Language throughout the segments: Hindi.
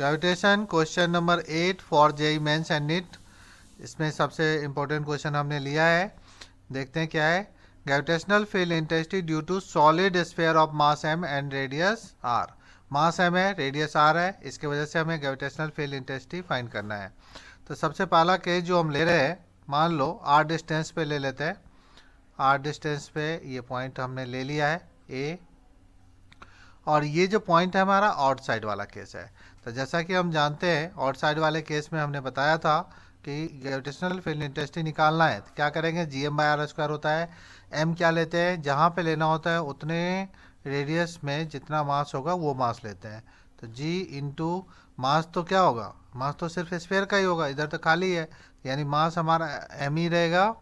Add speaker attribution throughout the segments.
Speaker 1: Gravitation question number 8 for JEE mains and NEET. इसमें सबसे इम्पोर्टेंट क्वेश्चन हमने लिया है। देखते हैं क्या है। Gravitational field intensity due to solid sphere of mass m and radius r। Mass m है, रेडियस r है, इसके वजह से हमें ग्रेविटेशनल फील्ड इंटेंसिटी फाइंड करना है। तो सबसे पहला केस जो हम ले रहे हैं, मान लो r डिस्टेंस पे ले लेते हैं। r डिस्टेंस पे ये पॉइंट हमने ले लिया है a, और ये जो पॉइंट है हमारा आउटसाइड वाला केस है। तो जैसा कि हम जानते हैं आउटसाइड वाले केस में हमने बताया था कि ग्रेविटेशनल फील्ड इंटेंसिटी निकालना है तो क्या करेंगे, gm/r² होता है। m क्या लेते हैं, जहाँ पे लेना होता है उतने रेडियस में जितना मास होगा वो मास लेते हैं। तो g इंटू मास तो क्या होगा, मास तो सिर्फ स्फीयर का ही होगा, इधर तो खाली है, यानी मास हमारा m ही रहेगा।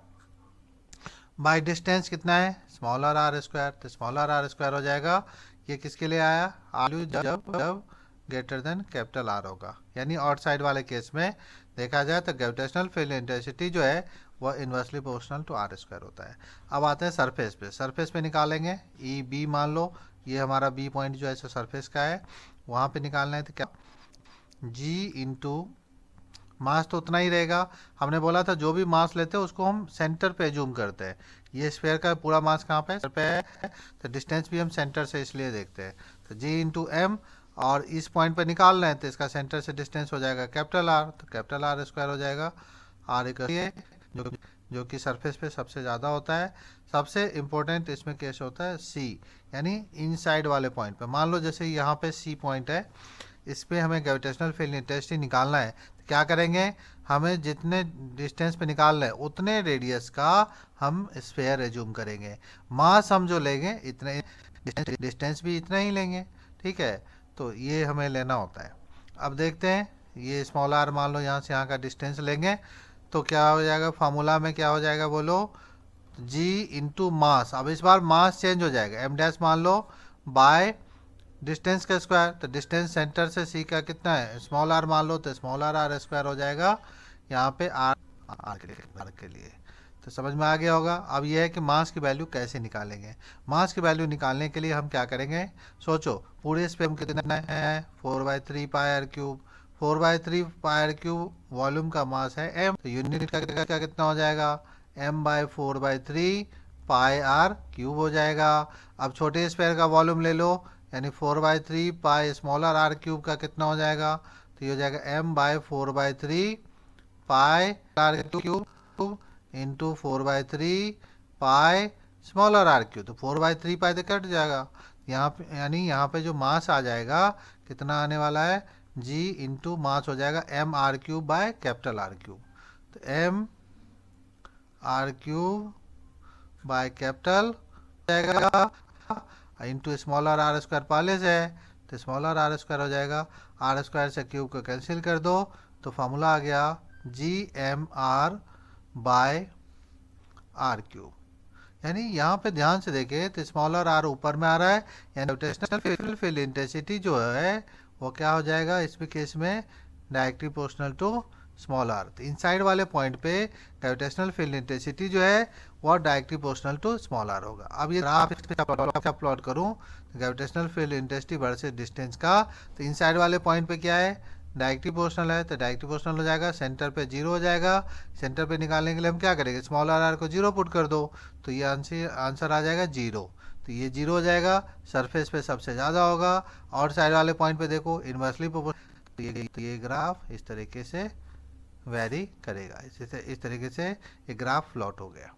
Speaker 1: बाई डिस्टेंस कितना है, r², तो r² हो जाएगा। ये किसके लिए आया, जब ग्रेटर देन R होगा, यानी आउटसाइड वाले केस में देखा जाए तो ग्रेविटेशनल फील्ड इंटेंसिटी जो है वह इन्वर्सली प्रोपोर्शनल टू r² होता है। अब आते हैं सरफेस पे। सरफेस पे निकालेंगे ई बी, मान लो ये हमारा बी पॉइंट जो है सो सरफेस का है, वहाँ पे निकालना है तो क्या, जी इंटू मास तो उतना ही रहेगा। हमने बोला था जो भी मास लेते हैं उसको हम सेंटर पे जूम करते हैं। ये स्फीयर का पूरा मास कहाँ पे है, तो डिस्टेंस भी हम सेंटर से इसलिए देखते हैं। तो जी इंटू एम, और इस पॉइंट पर निकालना है तो इसका सेंटर से डिस्टेंस हो जाएगा R, तो R² हो जाएगा। आर जो कि सरफेस पे सबसे ज़्यादा होता है। सबसे इम्पोर्टेंट इसमें केस होता है सी, यानी इनसाइड वाले पॉइंट पे। मान लो जैसे यहाँ पे सी पॉइंट है, इस पर हमें ग्रेविटेशनल फील्ड इंटेंसिटी निकालना है तो क्या करेंगे, हमें जितने डिस्टेंस पे निकालना है उतने रेडियस का हम स्फीयर एज्यूम करेंगे। मास हम जो लेंगे इतने, डिस्टेंस भी इतना ही लेंगे, ठीक है। तो ये हमें लेना होता है। अब देखते हैं, ये स्मॉल r मान लो यहाँ से यहाँ का डिस्टेंस लेंगे तो क्या हो जाएगा, फार्मूला में क्या हो जाएगा बोलो, g इंटू मास। अब इस बार मास चेंज हो जाएगा, m' मान लो बाय डिस्टेंस का स्क्वायर। तो डिस्टेंस सेंटर से सी का कितना है, स्मॉल r मान लो, तो स्मॉल r² हो जाएगा यहाँ पे r के लिए। तो समझ में आ गया होगा। अब यह है कि मास की वैल्यू कैसे निकालेंगे। मास की वैल्यू निकालने के लिए हम क्या करेंगे, सोचो पूरे स्पेस में कितना है, 4/3 πr³। 4/3 πr³ वॉल्यूम का मास है m, तो यूनिट का कितना हो जाएगा, m/4/3 πr³ हो जाएगा। अब छोटे स्पेयर का वॉल्यूम ले लो, यानी 4/3 पाई स्मॉलर r³ का कितना हो जाएगा, तो ये हो जाएगा m/4/3 पाई r³ इंटू 4/3 पाई स्मॉलर r³। तो 4/3 पाई तो कट जाएगा यहाँ पे, यानी यहाँ पे जो मास आ जाएगा कितना आने वाला है, g इंटू मास हो जाएगा m/r³ बाय R³। तो m/r³ बाय कैपिटल जाएगा इंटू स्मॉलर r² पहले से है, तो स्मॉलर r² हो जाएगा। r² से क्यूब को कैंसिल कर दो तो फार्मूला आ गया gmr बाय r³। यानी यहाँ पे ध्यान से देखें तो स्मॉलर r ऊपर में आ रहा है, यानी ग्रेविटेशनल फील्ड इंटेंसिटी जो है वो क्या हो जाएगा इस केस में, directly proportional to small r। तो इनसाइड वाले पॉइंट पे ग्रेविटेशनल फील्ड इंटेंसिटी जो है वो directly proportional to small r होगा। अब ये ग्राफ प्लॉट करूँ तो gravitational field intensity versus distance का, तो इनसाइड वाले पॉइंट पे क्या है, डायरेक्टली प्रोपोर्शनल है, तो डायरेक्टली प्रोपोर्शनल हो जाएगा, सेंटर पे 0 हो जाएगा। सेंटर पे निकालने के लिए हम क्या करेंगे, स्मॉल r को 0 पुट कर दो तो ये आंसर आ जाएगा 0। तो ये 0 हो जाएगा, सरफेस पे सबसे ज़्यादा होगा, और साइड वाले पॉइंट पे देखो इन्वर्सली प्रोपोर्शनल। तो ये ग्राफ इस तरीके से वेरी करेगा, इस तरीके से ये ग्राफ प्लॉट हो गया।